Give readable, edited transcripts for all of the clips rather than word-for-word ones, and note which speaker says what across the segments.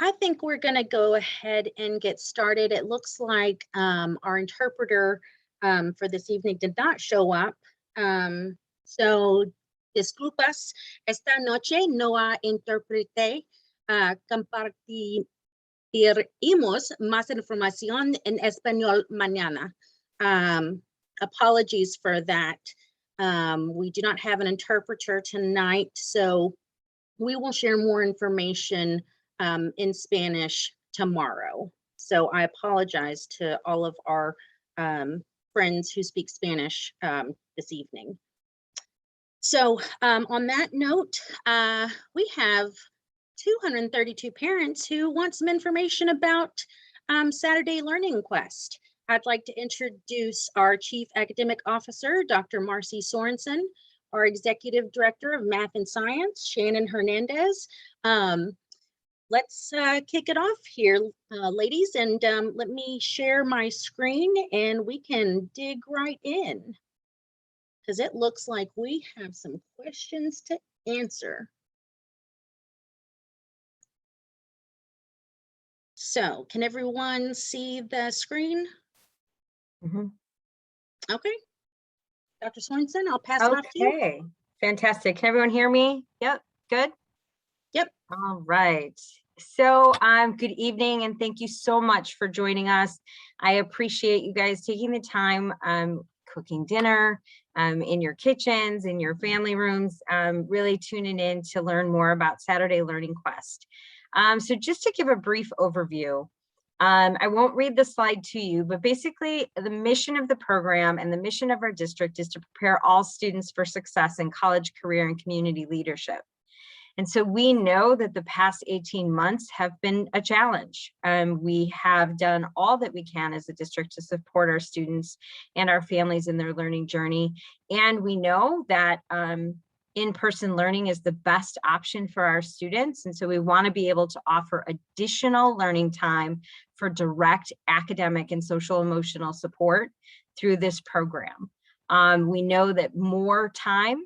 Speaker 1: I think we're going to go ahead and get started. It looks like our interpreter for this evening did not show up. So, disculpas, esta noche no hay intérprete. Compartiremos más información en español mañana. Apologies for that. We do not have an interpreter tonight, so we will share more information in Spanish tomorrow. So I apologize to all of our friends who speak Spanish this evening. So on that note, we have 232 parents who want some information about Saturday Learning Quest. I'd like to introduce our Chief Academic Officer, Dr. Marcy Sorensen, our Executive Director of Math and Science, Shannon Hernandez. Let's kick it off here, ladies, and let me share my screen and we can dig right in, because it looks like we have some questions to answer. So can everyone see the screen?
Speaker 2: Mm-hmm.
Speaker 1: Okay. Dr. Sorensen, I'll pass it off to you.
Speaker 2: Okay, fantastic. Can everyone hear me? Yep, good?
Speaker 1: Yep.
Speaker 2: All right. So good evening and thank you so much for joining us. I appreciate you guys taking the time cooking dinner in your kitchens, in your family rooms, really tuning in to learn more about Saturday Learning Quest. So just to give a brief overview, I won't read the slide to you, but basically the mission of the program and the mission of our district is to prepare all students for success in college, career, and community leadership. And so we know that the past 18 months have been a challenge. We have done all that we can as a district to support our students and our families in their learning journey. And we know that in-person learning is the best option for our students. And so we want to be able to offer additional learning time for direct academic and social emotional support through this program. We know that more time,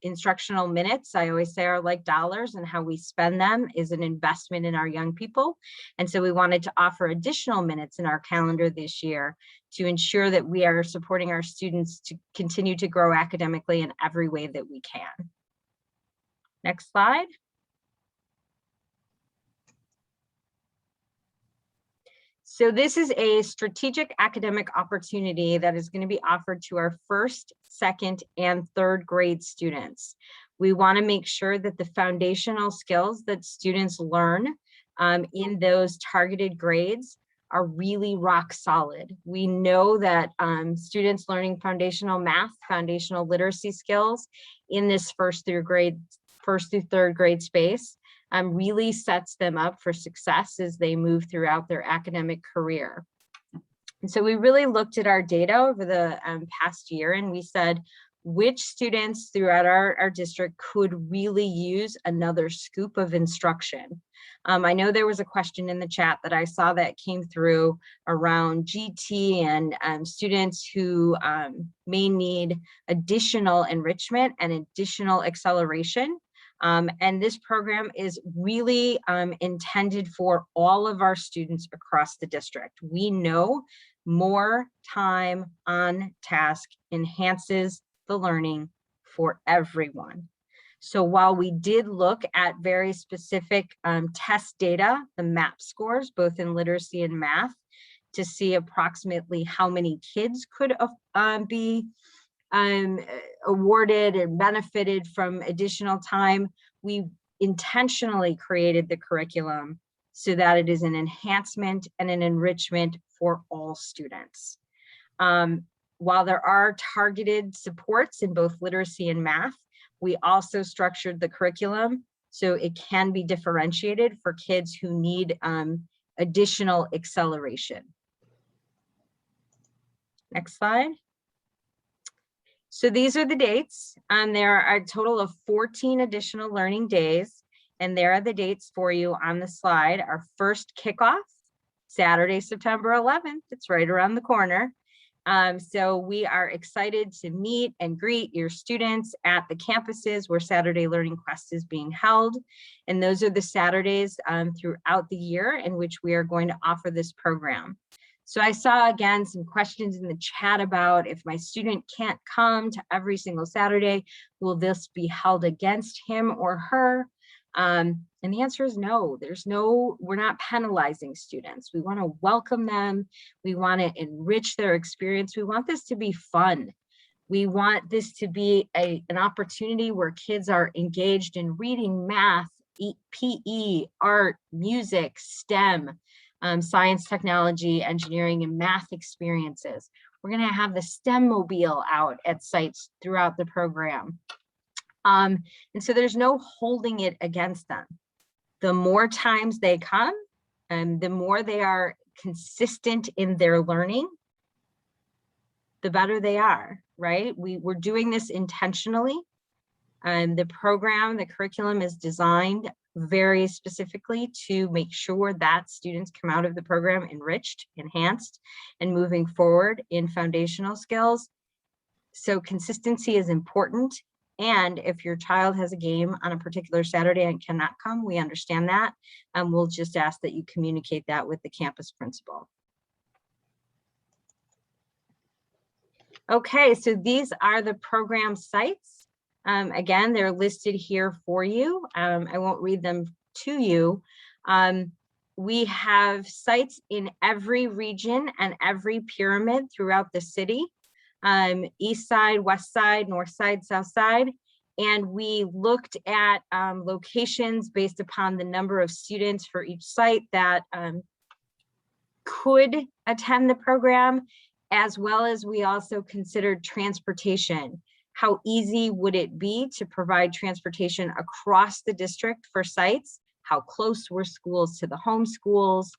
Speaker 2: instructional minutes, I always say, are like dollars, and how we spend them is an investment in our young people. And so we wanted to offer additional minutes in our calendar this year to ensure that we are supporting our students to continue to grow academically in every way that we can. Next slide. So this is a strategic academic opportunity that is going to be offered to our first, second, and third grade students. We want to make sure that the foundational skills that students learn in those targeted grades are really rock solid. We know that students learning foundational math, foundational literacy skills in this first through third grade space really sets them up for success as they move throughout their academic career. And so we really looked at our data over the past year, and we said, which students throughout our district could really use another scoop of instruction? I know there was a question in the chat that I saw that came through around GT and students who may need additional enrichment and additional acceleration. And this program is really intended for all of our students across the district. We know more time on task enhances the learning for everyone. So while we did look at very specific test data, the MAP scores, both in literacy and math, to see approximately how many kids could be awarded and benefited from additional time, we intentionally created the curriculum so that it is an enhancement and an enrichment for all students. While there are targeted supports in both literacy and math, we also structured the curriculum so it can be differentiated for kids who need additional acceleration. Next slide. So these are the dates. There are a total of 14 additional learning days, and there are the dates for you on the slide. Our first kickoff, Saturday, September 11th, it's right around the corner. So we are excited to meet and greet your students at the campuses where Saturday Learning Quest is being held. And those are the Saturdays throughout the year in which we are going to offer this program. So I saw again some questions in the chat about if my student can't come to every single Saturday, will this be held against him or her? And the answer is no. We're not penalizing students. We want to welcome them. We want to enrich their experience. We want this to be fun. We want this to be an opportunity where kids are engaged in reading, math, PE, art, music, STEM, science, technology, engineering, and math experiences. We're going to have the STEM mobile out at sites throughout the program. And so there's no holding it against them. The more times they come and the more they are consistent in their learning, the better they are, right? We're doing this intentionally. And the program, the curriculum is designed very specifically to make sure that students come out of the program enriched, enhanced, and moving forward in foundational skills. So consistency is important. And if your child has a game on a particular Saturday and cannot come, we understand that. And we'll just ask that you communicate that with the campus principal. Okay, so these are the program sites. Again, they're listed here for you. I won't read them to you. We have sites in every region and every pyramid throughout the city. East side, west side, north side, south side. And we looked at locations based upon the number of students for each site that could attend the program, as well as we also considered transportation. How easy would it be to provide transportation across the district for sites? How close were schools to the home schools?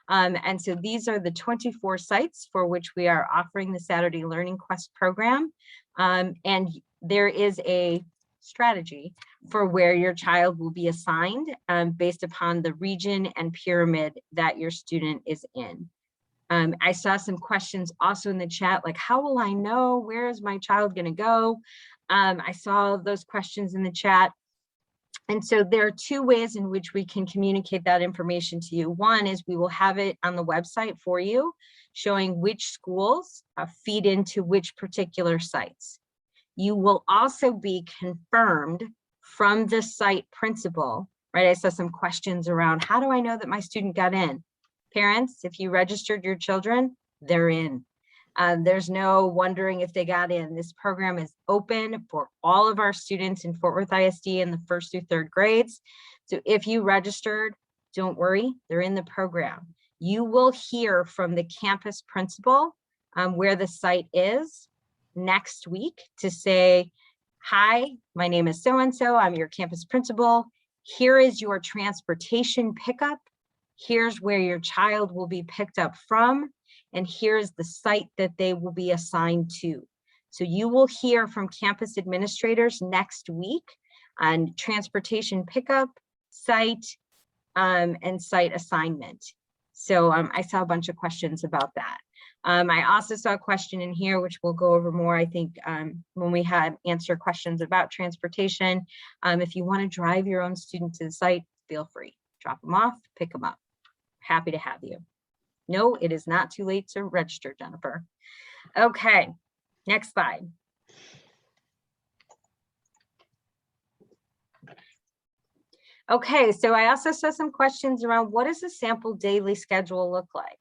Speaker 2: And so these are the 24 sites for which we are offering the Saturday Learning Quest program. And there is a strategy for where your child will be assigned based upon the region and pyramid that your student is in. I saw some questions also in the chat, like, how will I know? Where is my child going to go? I saw those questions in the chat. And so there are two ways in which we can communicate that information to you. One is we will have it on the website for you, showing which schools feed into which particular sites. You will also be confirmed from the site principal, right? I saw some questions around, how do I know that my student got in? Parents, if you registered your children, they're in. There's no wondering if they got in. This program is open for all of our students in Fort Worth ISD in the 1st through 3rd grades. So if you registered, don't worry, they're in the program. You will hear from the campus principal where the site is next week to say, hi, my name is so-and-so, I'm your campus principal. Here is your transportation pickup. Here's where your child will be picked up from, and here's the site that they will be assigned to. So you will hear from campus administrators next week on transportation pickup, site, and site assignment. So I saw a bunch of questions about that. I also saw a question in here, which we'll go over more, I think, when we had answer questions about transportation. If you want to drive your own student to the site, feel free. Drop them off, pick them up. Happy to have you. No, it is not too late to register, Jennifer. Okay, next slide. Okay, so I also saw some questions around what does the sample daily schedule look like?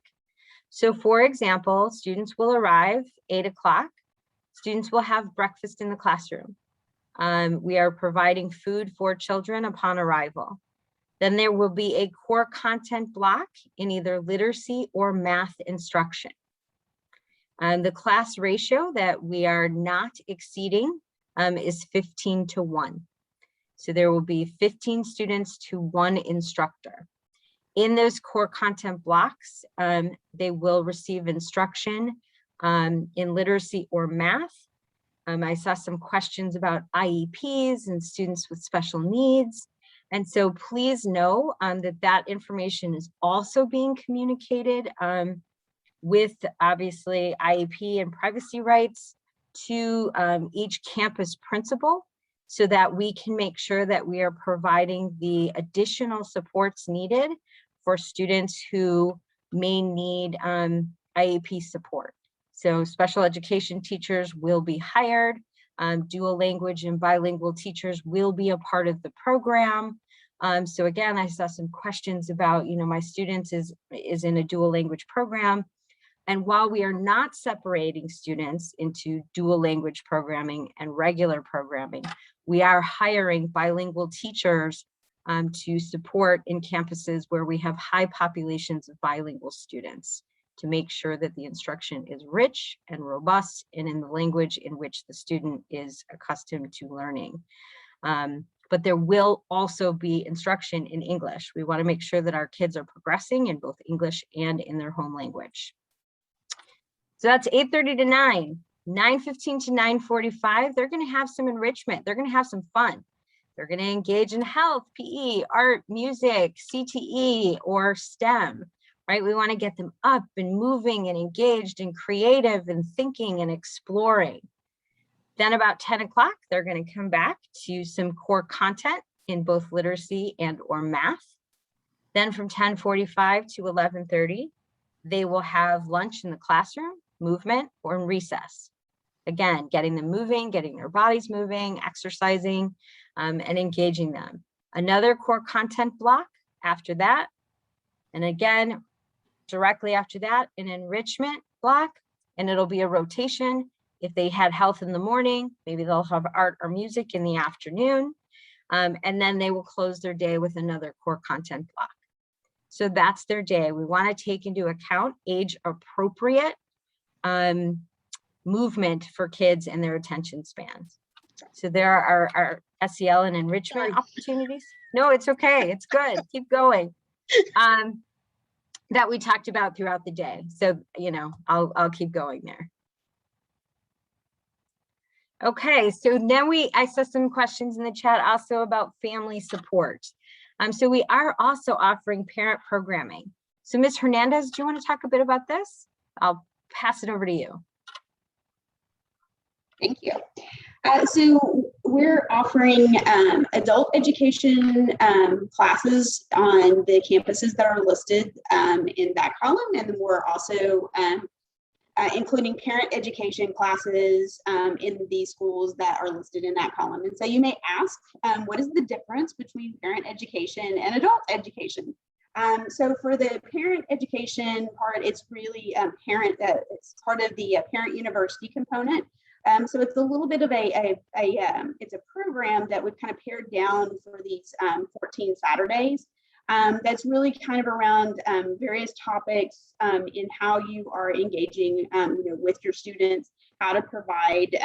Speaker 2: So for example, students will arrive 8 o'clock. Students will have breakfast in the classroom. We are providing food for children upon arrival. Then there will be a core content block in either literacy or math instruction. The class ratio that we are not exceeding is 15:1. So there will be 15 students to 1 instructor. In those core content blocks, they will receive instruction in literacy or math. I saw some questions about IEPs and students with special needs. And so please know that that information is also being communicated with obviously IEP and privacy rights to each campus principal, so that we can make sure that we are providing the additional supports needed for students who may need IEP support. So special education teachers will be hired, dual language and bilingual teachers will be a part of the program. So again, I saw some questions about, my students is in a dual language program. And while we are not separating students into dual language programming and regular programming, we are hiring bilingual teachers to support in campuses where we have high populations of bilingual students, to make sure that the instruction is rich and robust and in the language in which the student is accustomed to learning. But there will also be instruction in English. We want to make sure that our kids are progressing in both English and in their home language. So that's 8:30 to 9, 9:15 to 9:45. They're going to have some enrichment. They're going to have some fun. They're going to engage in health, PE, art, music, CTE, or STEM, right? We want to get them up and moving and engaged and creative and thinking and exploring. Then about 10 o'clock, they're going to come back to some core content in both literacy and or math. Then from 10:45 to 11:30, they will have lunch in the classroom, movement, or in recess. Again, getting them moving, getting their bodies moving, exercising, and engaging them. Another core content block after that. And again, directly after that, an enrichment block, and it'll be a rotation. If they had health in the morning, maybe they'll have art or music in the afternoon. And then they will close their day with another core content block. So that's their day. We want to take into account age appropriate movement for kids and their attention spans. So there are our SEL and enrichment opportunities. No, it's okay. It's good. Keep going. That we talked about throughout the day. So, I'll keep going there. Okay, so then I saw some questions in the chat also about family support. So we are also offering parent programming. So Ms. Hernandez, do you want to talk a bit about this? I'll pass it over to you.
Speaker 3: Thank you. So we're offering adult education classes on the campuses that are listed in that column, and then we're also including parent education classes in the schools that are listed in that column. And so you may ask, what is the difference between parent education and adult education? So for the parent education part, it's really it's part of the parent university component. So it's a little bit of it's a program that we've kind of pared down for these 14 Saturdays. That's really kind of around various topics in how you are engaging with your students, how to provide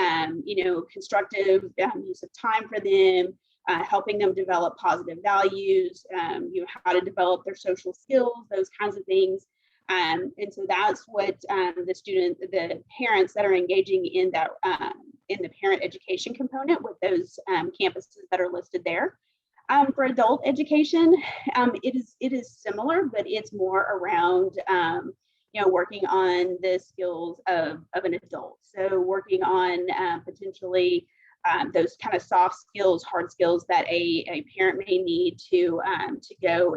Speaker 3: constructive use of time for them, helping them develop positive values, how to develop their social skills, those kinds of things. And so that's what the parents that are engaging in that in the parent education component with those campuses that are listed there. For adult education, it is similar, but it's more around working on the skills of an adult. So working on potentially those kind of soft skills, hard skills that a parent may need to go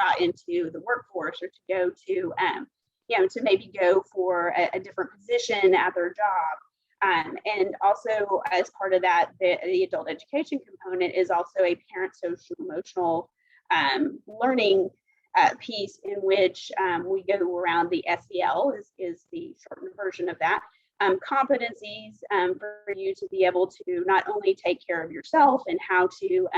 Speaker 3: out into the workforce, or to go to maybe go for a different position at their job. And also, as part of that, the adult education component is also a parent social emotional learning piece, in which we go around the SEL is the shortened version of that. Competencies for you to be able to not only take care of yourself and how to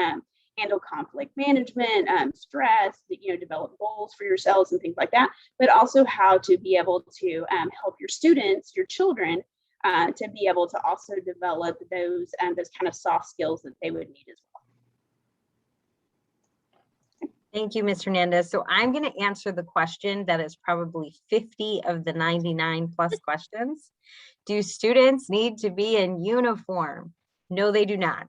Speaker 3: handle conflict management, stress, develop goals for yourselves and things like that, but also how to be able to help your students, your children, to be able to also develop those kind of soft skills that they would need as well.
Speaker 2: Thank you, Ms. Hernandez. So I'm going to answer the question that is probably 50 of the 99 plus questions. Do students need to be in uniform? No, they do not.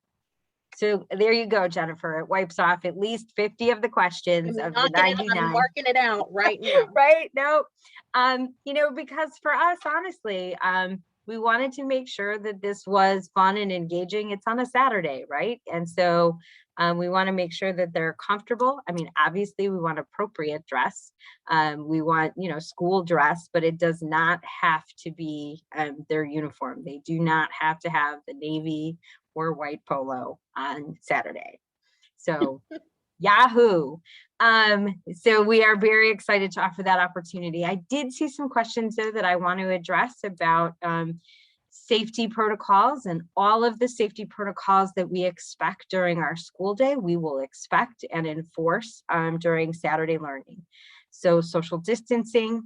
Speaker 2: So there you go, Jennifer. It wipes off at least 50 of the questions
Speaker 1: I'm
Speaker 2: of the
Speaker 1: knocking it-
Speaker 2: 99.
Speaker 1: I'm marking it out right now.
Speaker 2: Right? No, you know, because for us, honestly, we wanted to make sure that this was fun and engaging. It's on a Saturday, right? And so we want to make sure that they're comfortable. I mean, obviously we want appropriate dress. We want, you know, school dress, but it does not have to be their uniform. They do not have to have the navy or white polo on Saturday. So Yahoo. So we are very excited to offer that opportunity. I did see some questions though that I want to address about safety protocols, and all of the safety protocols that we expect during our school day, we will expect and enforce during Saturday learning. So social distancing,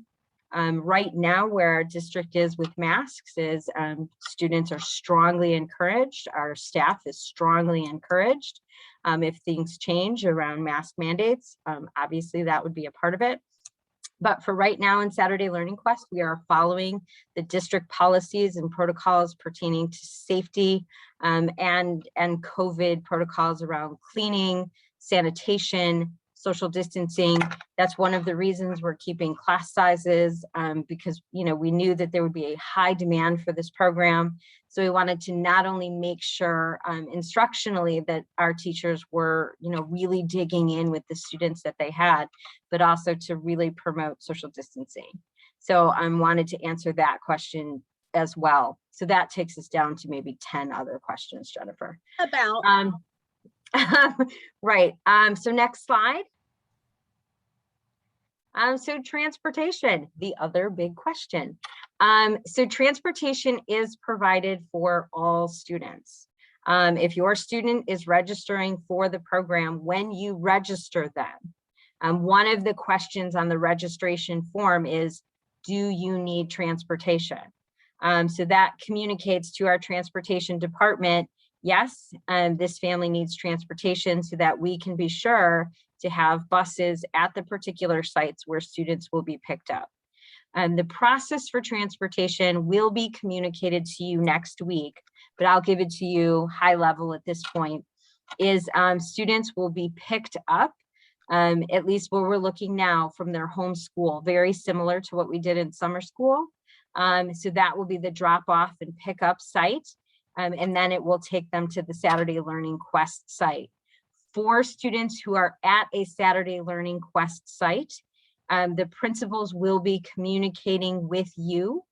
Speaker 2: right now where our district is with masks is students are strongly encouraged, our staff is strongly encouraged. If things change around mask mandates, obviously that would be a part of it. But for right now in Saturday Learning Quest, we are following the district policies and protocols pertaining to safety and COVID protocols around cleaning, sanitation, social distancing. That's one of the reasons we're keeping class sizes because, you know, we knew that there would be a high demand for this program. So we wanted to not only make sure instructionally that our teachers were, you know, really digging in with the students that they had, but also to really promote social distancing. So I wanted to answer that question as well. So that takes us down to maybe 10 other questions, Jennifer.
Speaker 1: About
Speaker 2: right. So next slide. So transportation, the other big question. So transportation is provided for all students. If your student is registering for the program, when you register them, one of the questions on the registration form is, do you need transportation? So that communicates to our transportation department, yes, this family needs transportation so that we can be sure to have buses at the particular sites where students will be picked up. The process for transportation will be communicated to you next week, but I'll give it to you high level at this point, is students will be picked up, at least where we're looking now, from their home school, very similar to what we did in summer school. So that will be the drop off and pick up site. And then it will take them to the Saturday Learning Quest site. For students who are at a Saturday Learning Quest site, the principals will be communicating with you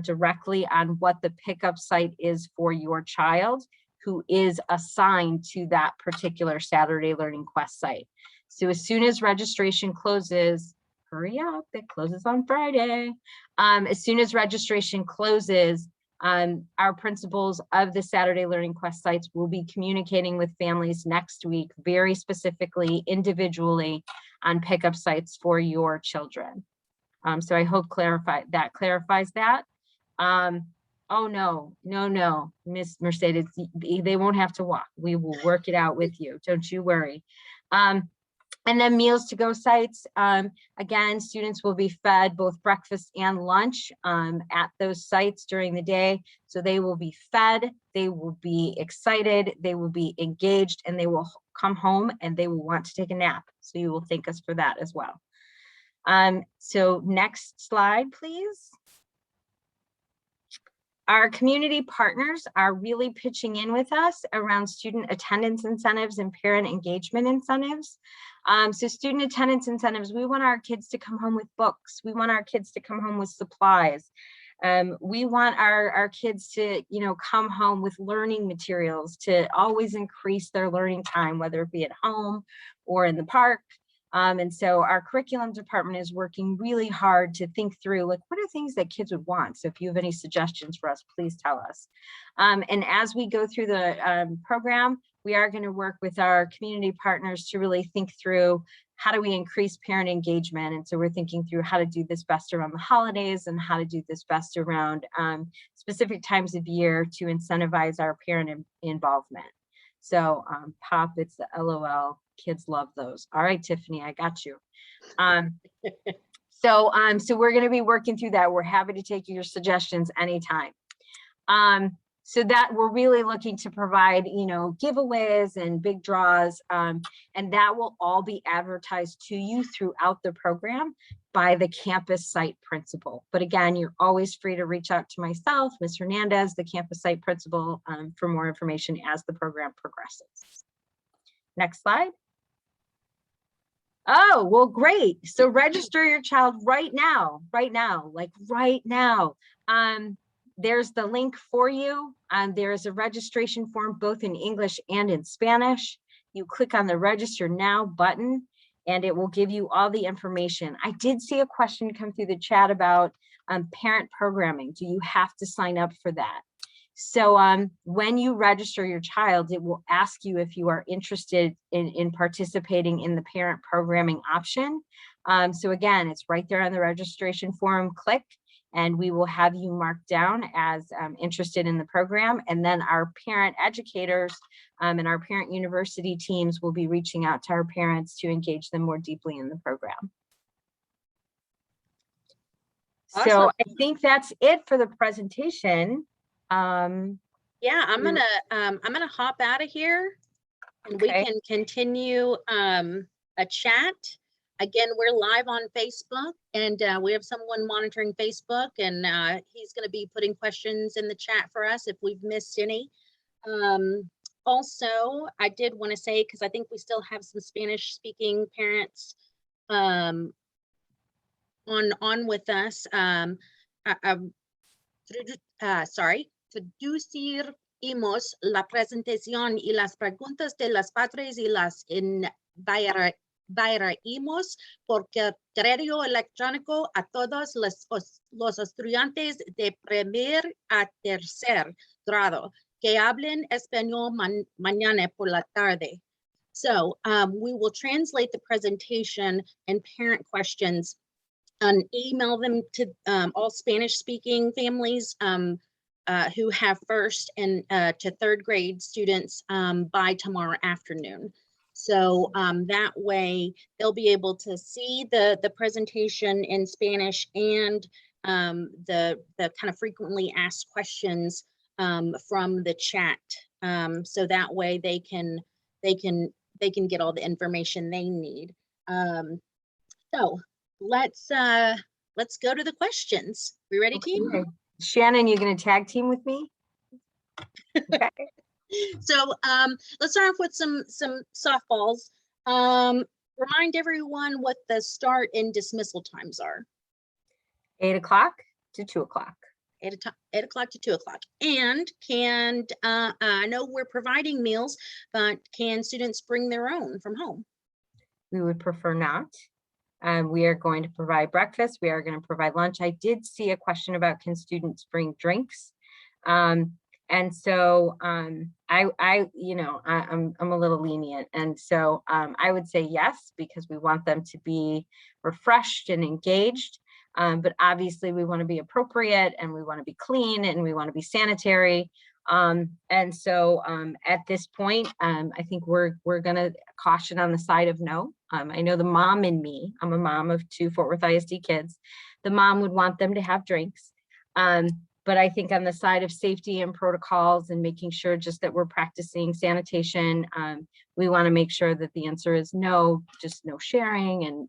Speaker 2: directly on what the pickup site is for your child who is assigned to that particular Saturday Learning Quest site. So as soon as registration closes, hurry up, it closes on Friday. As soon as registration closes, our principals of the Saturday Learning Quest sites will be communicating with families next week, very specifically, individually, on pickup sites for your children. So I hope that clarifies that. Oh no, Miss Mercedes, they won't have to walk. We will work it out with you. Don't you worry. And then meals to go sites. Again, students will be fed both breakfast and lunch at those sites during the day. So they will be fed, they will be excited, they will be engaged, and they will come home and they will want to take a nap. So you will thank us for that as well. So next slide, please. Our community partners are really pitching in with us around student attendance incentives and parent engagement incentives. So student attendance incentives, we want our kids to come home with books. We want our kids to come home with supplies. We want our kids to, you know, come home with learning materials to always increase their learning time, whether it be at home or in the park. And so our curriculum department is working really hard to think through, like, what are things that kids would want? So if you have any suggestions for us, please tell us. And as we go through the program, we are going to work with our community partners to really think through, how do we increase parent engagement? And so we're thinking through how to do this best around the holidays and how to do this best around specific times of year to incentivize our parent involvement. So Pop, it's the LOL. Kids love those. All right, Tiffany, I got you. So we're going to be working through that. We're happy to take your suggestions anytime. so that we're really looking to provide, you know, giveaways and big draws, and that will all be advertised to you throughout the program by the campus site principal. But again, you're always free to reach out to myself, Ms. Hernandez, the campus site principal, for more information as the program progresses. Next slide. Oh, well, great. So register your child right now, like right now. There's the link for you. There's a registration form both in English and in Spanish. You click on the register now button and it will give you all the information. I did see a question come through the chat about parent programming. Do you have to sign up for that? So when you register your child, it will ask you if you are interested in participating in the parent programming option. So again, it's right there on the registration form. Click and we will have you marked down as interested in the program. And then our parent educators and our parent university teams will be reaching out to our parents to engage them more deeply in the program.
Speaker 1: Awesome.
Speaker 2: So I think that's it for the presentation.
Speaker 1: Yeah, I'm gonna hop out of here and we
Speaker 2: Okay.
Speaker 1: can continue a chat. Again, we're live on Facebook and we have someone monitoring Facebook and he's going to be putting questions in the chat for us if we've missed any. Also, I did want to say, because I think we still have some Spanish speaking parents on with us. Sorry. Traduciremos la presentación y las preguntas de los padres y las enviaremos por correo electrónico a todos los estudiantes de primer a tercer grado que hablen español mañana por la tarde. So we will translate the presentation and parent questions and email them to all Spanish-speaking families who have first and to third grade students by tomorrow afternoon. So that way they'll be able to see the presentation in Spanish and the kind of frequently asked questions from the chat. So that way they can get all the information they need. So let's go to the questions. We ready, team?
Speaker 2: Okay. Shannon, you gonna tag team with me? Okay.
Speaker 1: So let's start off with some softballs. Remind everyone what the start and dismissal times are.
Speaker 2: 8 o'clock to 2 o'clock.
Speaker 1: 8 o'clock to 2 o'clock. And can I know we're providing meals, but can students bring their own from home?
Speaker 2: We would prefer not. We are going to provide breakfast. We are going to provide lunch. I did see a question about can students bring drinks? And so I'm a little lenient. And so I would say yes, because we want them to be refreshed and engaged. But obviously we want to be appropriate and we want to be clean and we want to be sanitary. And so at this point, I think we're going to caution on the side of no. I know the mom in me, I'm a mom of 2 Fort Worth ISD kids. The mom would want them to have drinks. But I think on the side of safety and protocols and making sure just that we're practicing sanitation, we want to make sure that the answer is no, just no sharing and,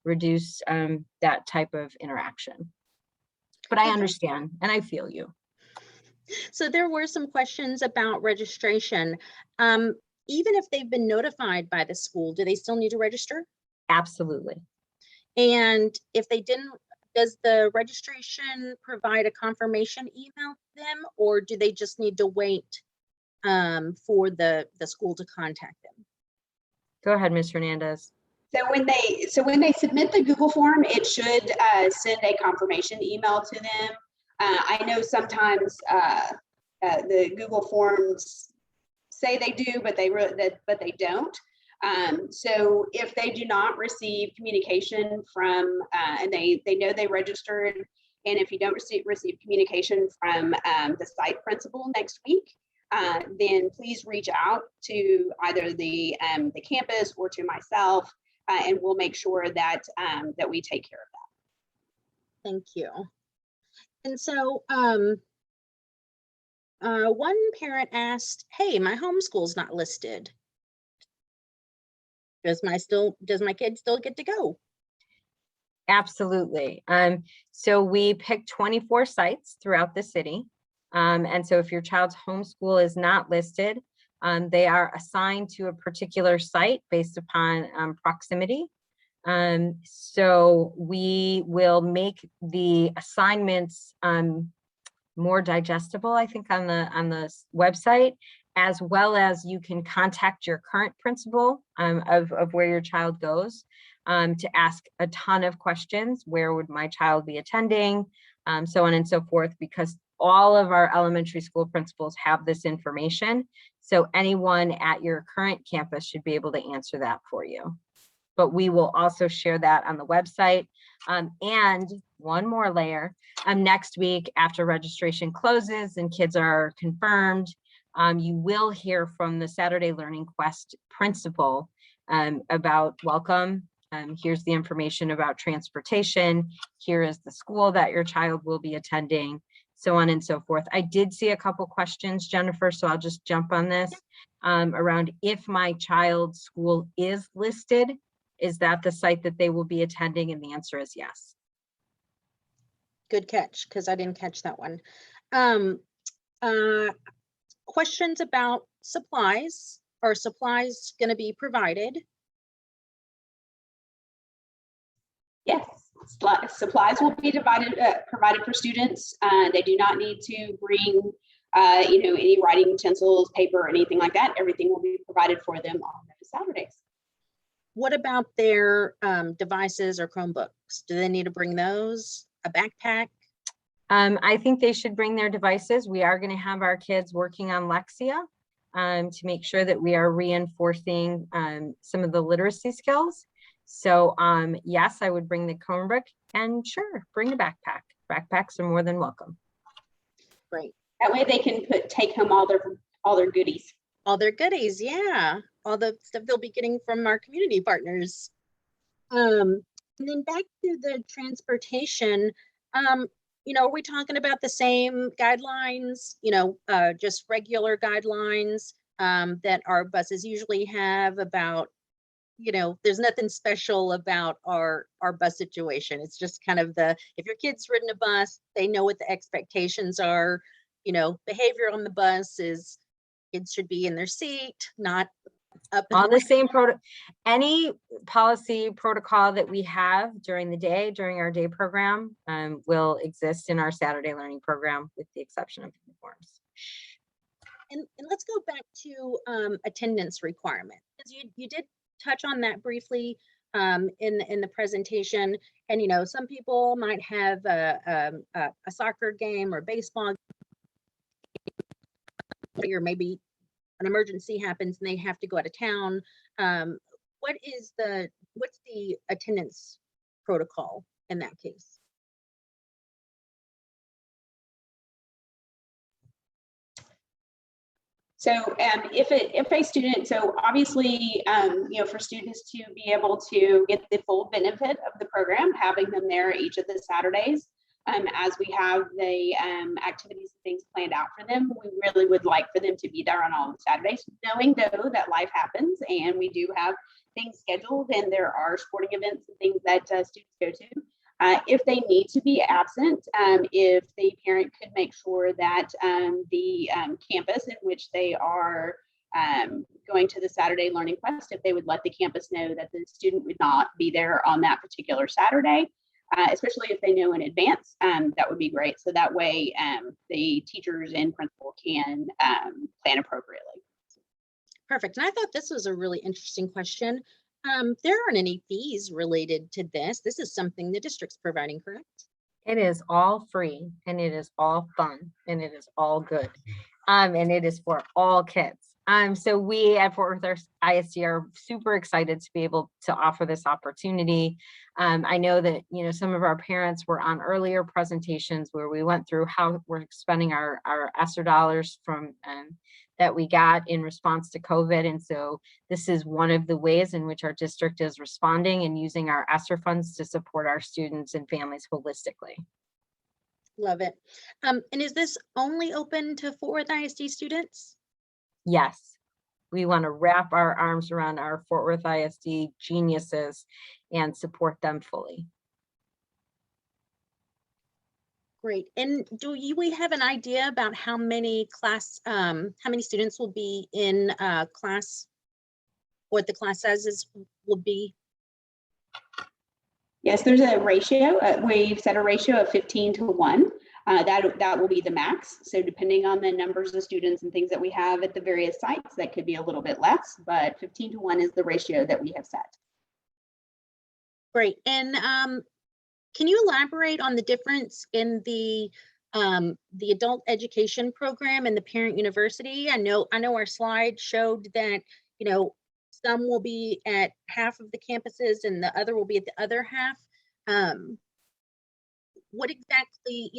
Speaker 2: reduce that type of interaction. But I understand and I feel you.
Speaker 1: So there were some questions about registration. Even if they've been notified by the school, do they still need to register?
Speaker 2: Absolutely.
Speaker 1: And if they didn't, does the registration provide a confirmation email to them, or do they just need to wait for the school to contact them?
Speaker 2: Go ahead, Ms. Hernandez.
Speaker 3: So when they submit the Google form, it should send a confirmation email to them. I know sometimes the Google forms say they do, but they don't. So if they do not receive communication from, and they know they registered, and if you don't receive communication from the site principal next week, then please reach out to either the campus or to myself, and we'll make sure that that we take care of that.
Speaker 1: Thank you. And so One parent asked, hey, my homeschool's not listed. Does my kid still get to go?
Speaker 2: Absolutely. So we picked 24 sites throughout the city. And so if your child's homeschool is not listed, they are assigned to a particular site based upon proximity. So we will make the assignments more digestible, I think, on the website, as well as you can contact your current principal of where your child goes to ask a ton of questions. Where would my child be attending? So on and so forth, because all of our elementary school principals have this information. So anyone at your current campus should be able to answer that for you. But we will also share that on the website. And one more layer, next week after registration closes and kids are confirmed, you will hear from the Saturday Learning Quest principal about welcome. Here's the information about transportation. Here is the school that your child will be attending, so on and so forth. I did see a couple questions, Jennifer, so I'll just jump on this around if my child's school is listed, is that the site that they will be attending? And the answer is yes.
Speaker 1: Good catch, because I didn't catch that one. Questions about supplies. Are supplies going to be provided?
Speaker 3: Yes, supplies will be provided for students. They do not need to bring, any writing utensils, paper, or anything like that. Everything will be provided for them on those Saturdays.
Speaker 1: What about their devices or Chromebooks? Do they need to bring those? A backpack?
Speaker 2: I think they should bring their devices. We are going to have our kids working on Lexia to make sure that we are reinforcing some of the literacy skills. So yes, I would bring the Chromebook, and sure, bring a backpack. Backpacks are more than welcome.
Speaker 1: Great.
Speaker 3: That way they can take home all their goodies.
Speaker 1: All their goodies, yeah. All the stuff they'll be getting from our community partners. And then back to the transportation, are we talking about the same guidelines, just regular guidelines that our buses usually have about, there's nothing special about our bus situation. It's just kind of if your kid's ridden a bus, they know what the expectations are. Behavior on the bus is kids should be in their seat, not up
Speaker 2: On the same any policy protocol that we have during the day, during our day program, will exist in our Saturday learning program, with the exception of uniforms.
Speaker 1: And let's go back to attendance requirement, because you did touch on that briefly in the presentation. And some people might have a soccer game or baseball, or maybe an emergency happens and they have to go out of town. What's the attendance protocol in that case?
Speaker 3: So if a student, so obviously, for students to be able to get the full benefit of the program, having them there each of the Saturdays, as we have the activities and things planned out for them, we really would like for them to be there on all the Saturdays, knowing though that life happens and we do have things scheduled and there are sporting events and things that students go to. If they need to be absent, if the parent could make sure that the campus in which they are going to the Saturday Learning Quest, if they would let the campus know that the student would not be there on that particular Saturday, especially if they know in advance, that would be great. So that way the teachers and principal can plan appropriately.
Speaker 1: Perfect. And I thought this was a really interesting question. There aren't any fees related to this. This is something the district's providing, correct?
Speaker 2: It is all free, and it is all fun, and it is all good. And it is for all kids. So we at Fort Worth ISD are super excited to be able to offer this opportunity. I know that, some of our parents were on earlier presentations where we went through how we're spending our ESSER dollars from that we got in response to COVID. And so this is one of the ways in which our district is responding and using our ESSER funds to support our students and families holistically.
Speaker 1: Love it. And is this only open to Fort Worth ISD students?
Speaker 2: Yes, we want to wrap our arms around our Fort Worth ISD geniuses and support them fully.
Speaker 1: Great. And we have an idea about how many students will be in class, what the class sizes will be?
Speaker 3: Yes, there's a ratio. We've set a ratio of 15 to 1. That will be the max. So depending on the numbers of students and things that we have at the various sites, that could be a little bit less, but 15 to 1 is the ratio that we have set.
Speaker 1: Great. And can you elaborate on the difference in the adult education program and the parent university? I know our slide showed that, some will be at half of the campuses and the other will be at the other half. What exactly,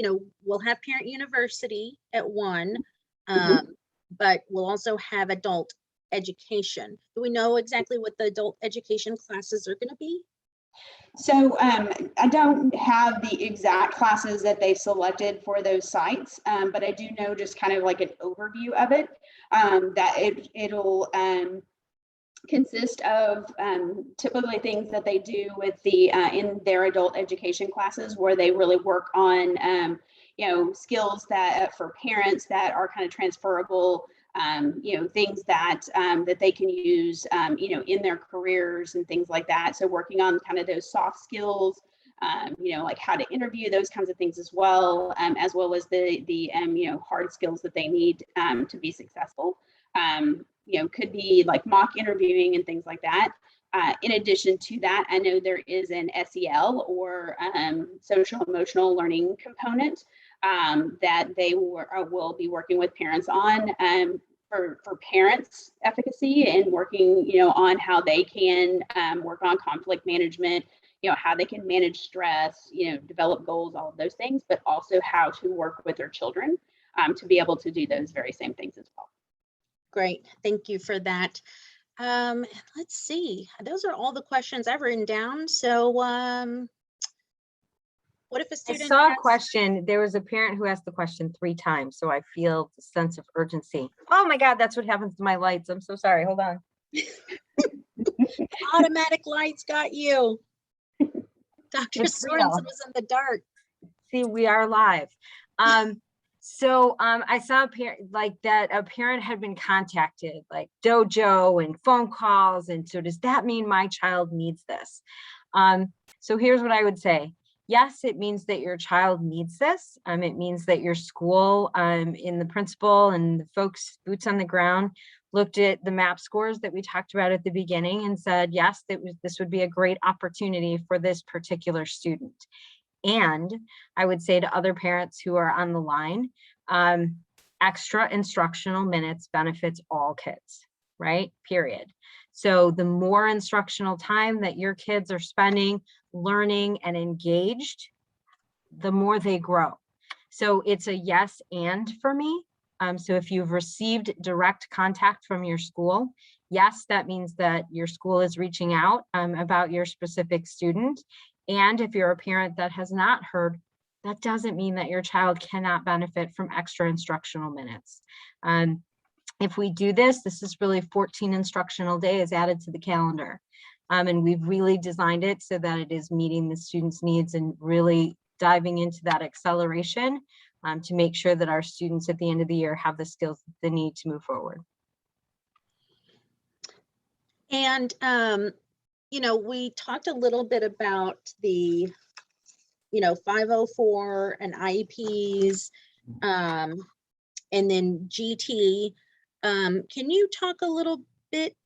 Speaker 1: we'll have parent university at one, but we'll also have adult education. Do we know exactly what the adult education classes are going to be?
Speaker 3: So I don't have the exact classes that they selected for those sites, but I do know just kind of like an overview of it, that it'll consist of typically things that they do with the in their adult education classes, where they really work on skills that for parents that are kind of transferable, things that that they can use in their careers and things like that. So working on kind of those soft skills, like how to interview, those kinds of things as well as the hard skills that they need to be successful. Could be like mock interviewing and things like that. In addition to that, I know there is an SEL or social emotional learning component that they will be working with parents on for parents' efficacy and working, on how they can work on conflict management, how they can manage stress, develop goals, all of those things, but also how to work with their children to be able to do those very same things as well.
Speaker 1: Great, thank you for that. Let's see, those are all the questions I've written down. So what if a student—
Speaker 2: I saw a question. There was a parent who asked the question 3 times, so I feel the sense of urgency. Oh my God, that's what happens to my lights. I'm so sorry, hold on.
Speaker 1: Automatic lights got you. Dr.
Speaker 2: It's
Speaker 1: Sorensen
Speaker 2: real.
Speaker 1: was in the dark.
Speaker 2: See, we are live. I saw a parent had been contacted, like dojo and phone calls. And so does that mean my child needs this? So here's what I would say. Yes, it means that your child needs this. It means that your school in the principal and the folks boots on the ground looked at the MAP scores that we talked about at the beginning and said, yes, this would be a great opportunity for this particular student. And I would say to other parents who are on the line, extra instructional minutes benefits all kids, right? Period. So the more instructional time that your kids are spending learning and engaged, the more they grow. So it's a yes and for me. So if you've received direct contact from your school, yes, that means that your school is reaching out about your specific student. And if you're a parent that has not heard, that doesn't mean that your child cannot benefit from extra instructional minutes. If we do this, this is really 14 instructional days added to the calendar. And we've really designed it so that it is meeting the students' needs and really diving into that acceleration to make sure that our students at the end of the year have the skills that they need to move forward.
Speaker 1: And, we talked a little bit about the, 504 and IEPs, and then GT. Can you talk a little bit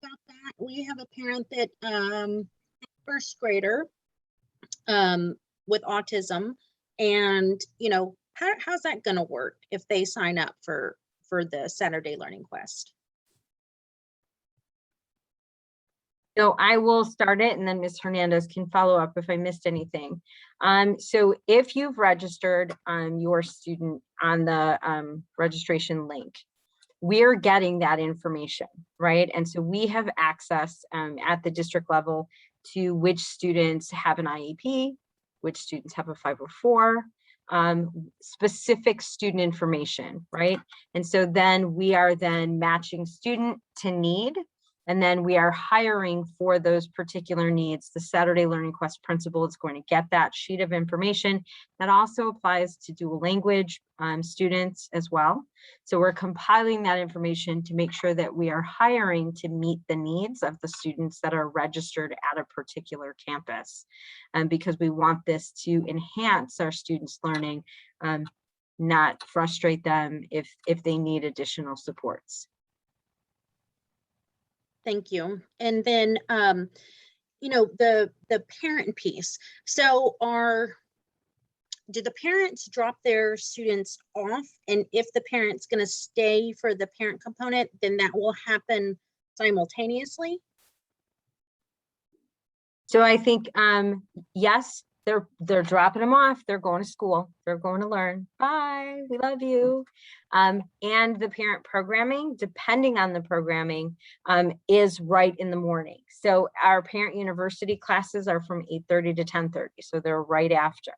Speaker 1: about that? We have a parent that first grader with autism, and how's that going to work if they sign up for the Saturday Learning Quest?
Speaker 2: So I will start it and then Ms. Hernandez can follow up if I missed anything. So if you've registered your student on the registration link, we're getting that information, right? And so we have access at the district level to which students have an IEP, which students have a 504, specific student information, right? And so then we are then matching student to need, and then we are hiring for those particular needs. The Saturday Learning Quest principal is going to get that sheet of information. That also applies to dual language students as well. So we're compiling that information to make sure that we are hiring to meet the needs of the students that are registered at a particular campus. Because we want this to enhance our students' learning, not frustrate them if they need additional supports.
Speaker 1: Thank you. And then, you know, the parent piece. So do the parents drop their students off? And if the parent's going to stay for the parent component, then that will happen simultaneously?
Speaker 2: So I think, yes, they're dropping them off. They're going to school. They're going to learn. Bye. We love you. And the parent programming, depending on the programming, is right in the morning. So our parent university classes are from 8:30 to 10:30. So they're right after.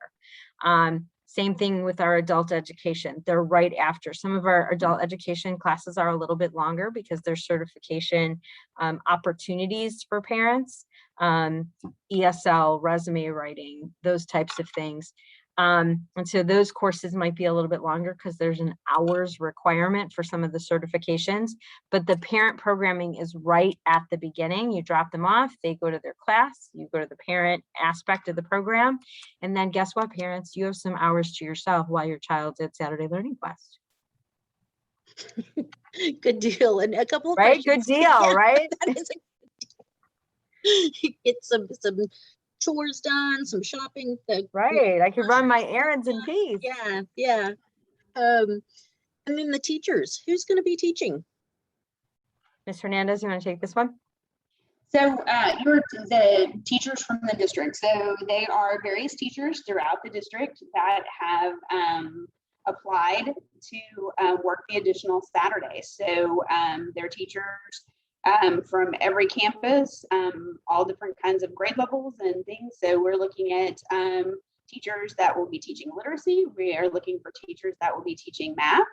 Speaker 2: Same thing with our adult education. They're right after. Some of our adult education classes are a little bit longer because there's certification opportunities for parents, ESL, resume writing, those types of things. And so those courses might be a little bit longer because there's an hours requirement for some of the certifications, but the parent programming is right at the beginning. You drop them off, they go to their class, you go to the parent aspect of the program, and then guess what, parents, you have some hours to yourself while your child's at Saturday Learning Quest.
Speaker 1: Good deal. And a couple of
Speaker 2: right?
Speaker 1: questions.
Speaker 2: Good deal,
Speaker 1: Yeah,
Speaker 2: right?
Speaker 1: that is get some chores done, some shopping.
Speaker 2: Right. I can run my errands in peace.
Speaker 1: Yeah, yeah. And then the teachers, who's going to be teaching?
Speaker 2: Ms. Hernandez, you want to take this one?
Speaker 3: So you're the teachers from the district. So they are various teachers throughout the district that have applied to work the additional Saturdays. So they're teachers from every campus, all different kinds of grade levels and things. So we're looking at teachers that will be teaching literacy. We are looking for teachers that will be teaching math,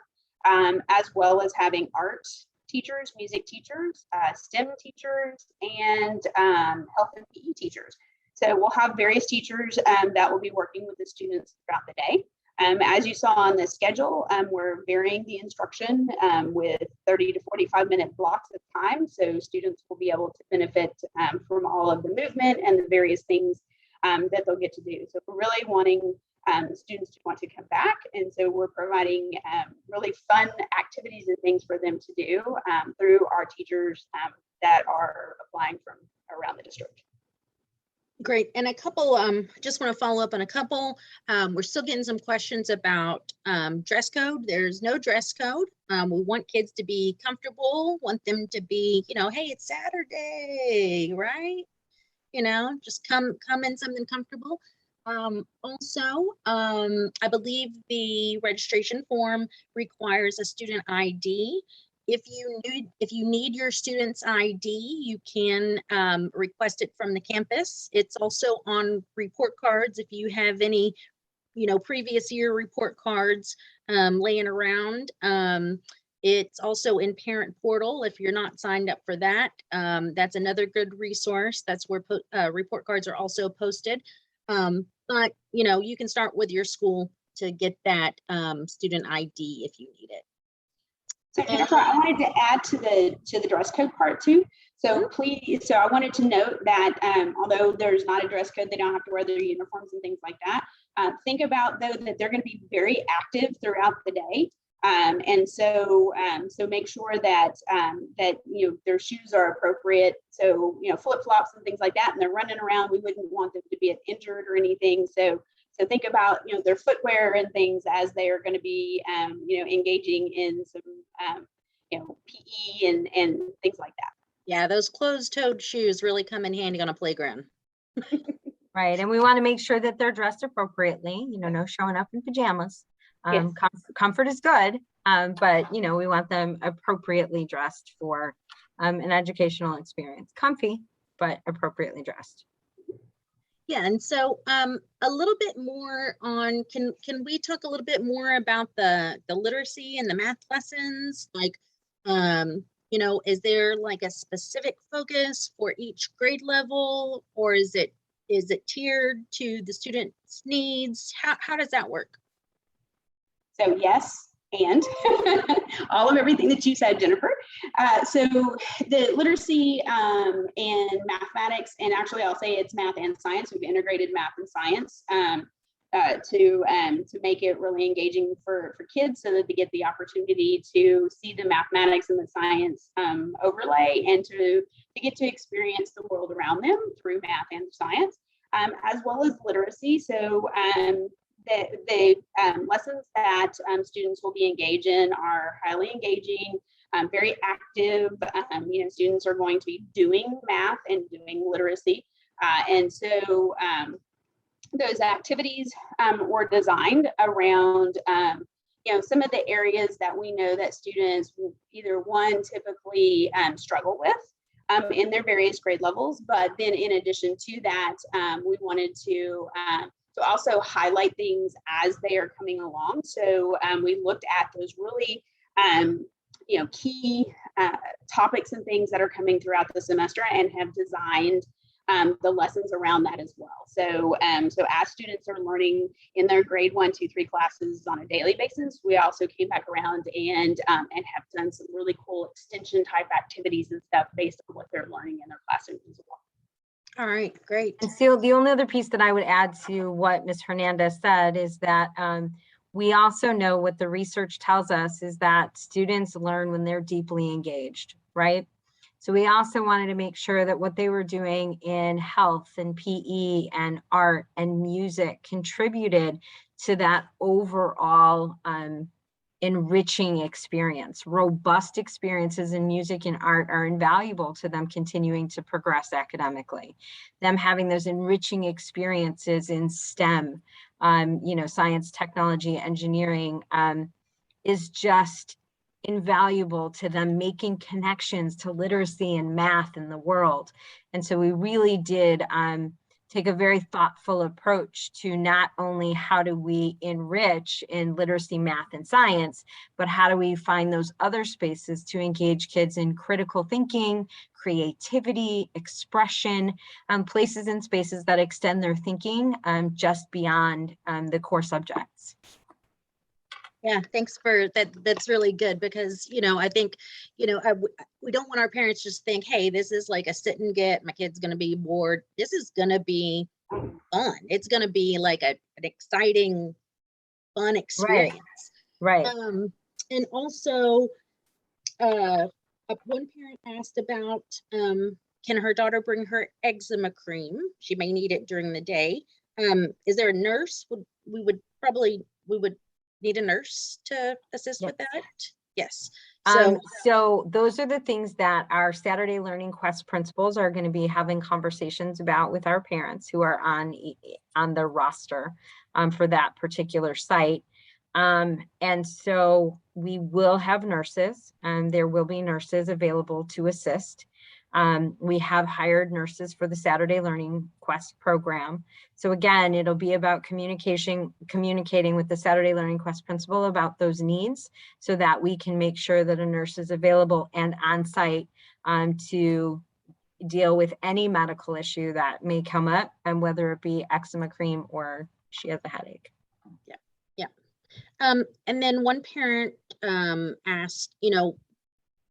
Speaker 3: as well as having art teachers, music teachers, STEM teachers, and health and PE teachers. So we'll have various teachers that will be working with the students throughout the day. As you saw on the schedule, we're varying the instruction with 30 to 45-minute blocks of time. So students will be able to benefit from all of the movement and the various things that they'll get to do. So we're really wanting students to want to come back. And so we're providing really fun activities and things for them to do through our teachers that are applying from around the district.
Speaker 1: Great. And a couple, just want to follow up on a couple. We're still getting some questions about dress code. There's no dress code. We want kids to be comfortable, want them to be, you know, hey, it's Saturday, right? You know, just come in something comfortable. Also, I believe the registration form requires a student ID. If you need your student's ID, you can request it from the campus. It's also on report cards. If you have any, you know, previous year report cards laying around. It's also in parent portal. If you're not signed up for that, that's another good resource. That's where report cards are also posted. But you know, you can start with your school to get that student ID if you need it.
Speaker 3: So Jennifer, I wanted to add to the dress code part too. So please, so I wanted to note that although there's not a dress code, they don't have to wear their uniforms and things like that. Think about though that they're going to be very active throughout the day. And so make sure that that you know their shoes are appropriate. So you know flip-flops and things like that, and they're running around. We wouldn't want them to be injured or anything. So think about you know their footwear and things as they are going to be you know engaging in some you know PE and things like that.
Speaker 1: Yeah, those closed-toed shoes really come in handy on a playground.
Speaker 2: Right, and we want to make sure that they're dressed appropriately. You know, no showing up in pajamas.
Speaker 3: Yes.
Speaker 2: Comfort is good, but you know we want them appropriately dressed for an educational experience. Comfy, but appropriately dressed.
Speaker 1: Yeah, and so a little bit more on, can we talk a little bit more about the literacy and the math lessons? Like, you know, is there like a specific focus for each grade level, or is it tiered to the student's needs? How does that work?
Speaker 3: So yes, and all of everything that you said, Jennifer. So the literacy and mathematics, and actually I'll say it's math and science. We've integrated math and science to make it really engaging for kids, so that they get the opportunity to see the mathematics and the science overlay, and to get to experience the world around them through math and science, as well as literacy. So the lessons that students will be engaged in are highly engaging, very active. You know, students are going to be doing math and doing literacy. And so those activities were designed around you know, some of the areas that we know that students either one typically struggle with in their various grade levels, but then in addition to that, we wanted to also highlight things as they are coming along. So we looked at those really you know, key topics and things that are coming throughout the semester, and have designed the lessons around that as well. So so as students are learning in their grade 1, 2, 3 classes on a daily basis, we also came back around and have done some really cool extension type activities and stuff based on what they're learning in their classrooms as well.
Speaker 1: All right, great.
Speaker 2: And so the only other piece that I would add to what Ms. Hernandez said is that we also know what the research tells us is that students learn when they're deeply engaged, right? So we also wanted to make sure that what they were doing in health and PE and art and music contributed to that overall enriching experience. Robust experiences in music and art are invaluable to them continuing to progress academically. Them having those enriching experiences in STEM, you know, science, technology, engineering, is just invaluable to them making connections to literacy and math in the world. And so we really did take a very thoughtful approach to not only how do we enrich in literacy, math, and science, but how do we find those other spaces to engage kids in critical thinking, creativity, expression, places and spaces that extend their thinking just beyond the core subjects.
Speaker 1: Yeah, thanks for that. That's really good, because, you know, I think, you know, we don't want our parents just think, hey, this is like a sit and get, my kid's going to be bored. This is going to be fun. It's going to be like an exciting, fun experience.
Speaker 2: Right.
Speaker 1: And also, one parent asked about, can her daughter bring her eczema cream? She may need it during the day. Is there a nurse? We would need a nurse to assist with that? Yes.
Speaker 2: So those are the things that our Saturday Learning Quest principals are going to be having conversations about with our parents who are on the roster for that particular site. And so we will have nurses, and there will be nurses available to assist. We have hired nurses for the Saturday Learning Quest program. So again, it'll be about communicating with the Saturday Learning Quest principal about those needs, so that we can make sure that a nurse is available and on site to deal with any medical issue that may come up, and whether it be eczema cream or she has a headache.
Speaker 1: Yeah. And then one parent asked, you know,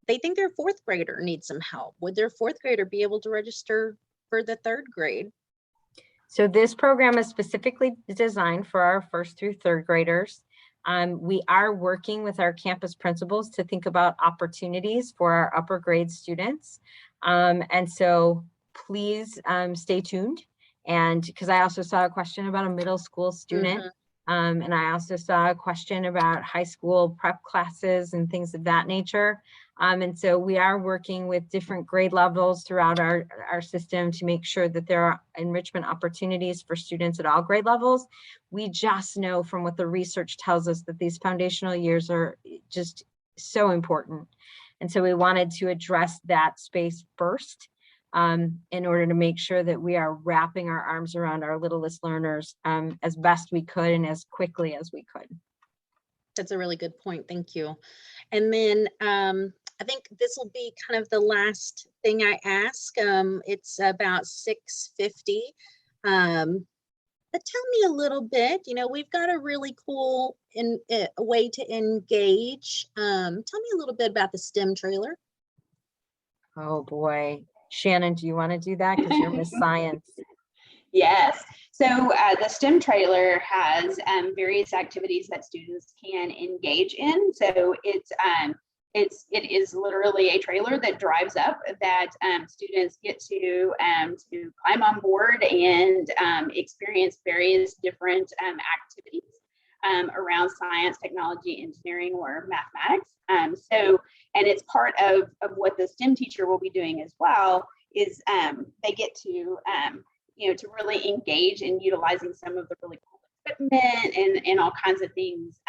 Speaker 1: they think their 4th grader needs some help. Would their 4th grader be able to register for the 3rd grade?
Speaker 2: So this program is specifically designed for our 1st through 3rd graders. We are working with our campus principals to think about opportunities for our upper grade students. And so please stay tuned. And because I also saw a question about a middle school student. And I also saw a question about high school prep classes and things of that nature. And so we are working with different grade levels throughout our system to make sure that there are enrichment opportunities for students at all grade levels. We just know from what the research tells us that these foundational years are just so important. And so we wanted to address that space first. in order to make sure that we are wrapping our arms around our littlest learners as best we could and as quickly as we could.
Speaker 1: That's a really good point. Thank you. And then I think this will be kind of the last thing I ask. It's about 6:50. But tell me a little bit, we've got a really cool way to engage. Tell me a little bit about the STEM trailer.
Speaker 2: Oh boy. Shannon, do you want to do that? Because you're Miss Science.
Speaker 3: Yes. So the STEM trailer has various activities that students can engage in. So it is literally a trailer that drives up that students get to climb on board and experience various different activities around science, technology, engineering, or mathematics. And it's part of what the STEM teacher will be doing as well, is they get to to really engage in utilizing some of the really cool equipment and all kinds of things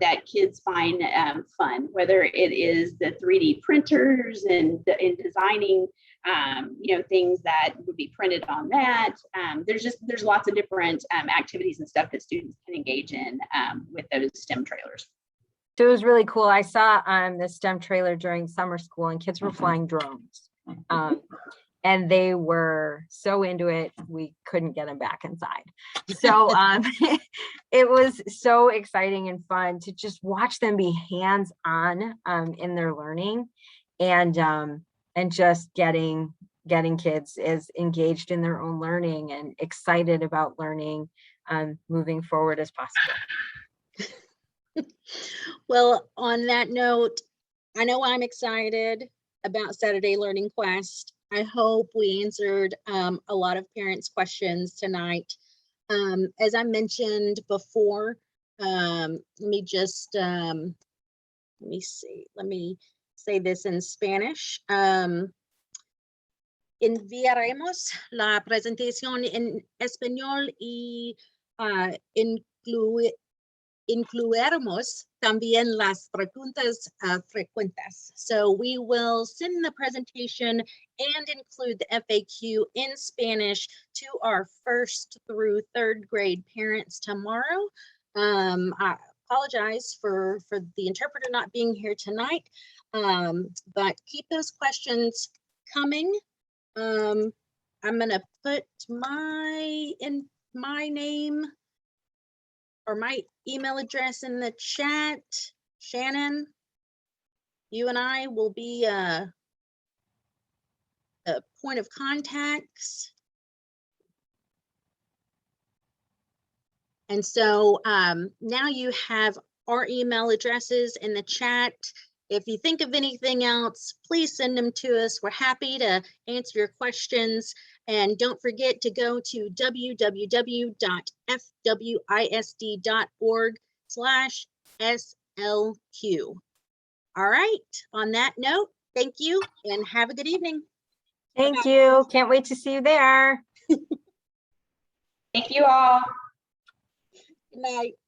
Speaker 3: that kids find fun, whether it is the 3D printers and designing things that would be printed on that. There's lots of different activities and stuff that students can engage in with those STEM trailers.
Speaker 2: So it was really cool. I saw the STEM trailer during summer school, and kids were flying drones. And they were so into it, we couldn't get them back inside. So it was so exciting and fun to just watch them be hands-on in their learning, and just getting kids as engaged in their own learning and excited about learning moving forward as possible.
Speaker 1: Well, on that note, I know I'm excited about Saturday Learning Quest. I hope we answered a lot of parents' questions tonight. As I mentioned before, let me say this in Spanish. Enviaremos la presentación en español y incluiremos también las preguntas frecuentes. So we will send the presentation and include the FAQ in Spanish to our 1st through 3rd grade parents tomorrow. I apologize for the interpreter not being here tonight, but keep those questions coming. I'm gonna put my name or my email address in the chat. Shannon, you and I will be a point of contacts. And so now you have our email addresses in the chat. If you think of anything else, please send them to us. We're happy to answer your questions. And don't forget to go to www.fwisd.org/SLQ. All right, on that note, thank you and have a good evening.
Speaker 2: Thank you. Can't wait to see you there.
Speaker 3: Thank you all.
Speaker 1: Good night.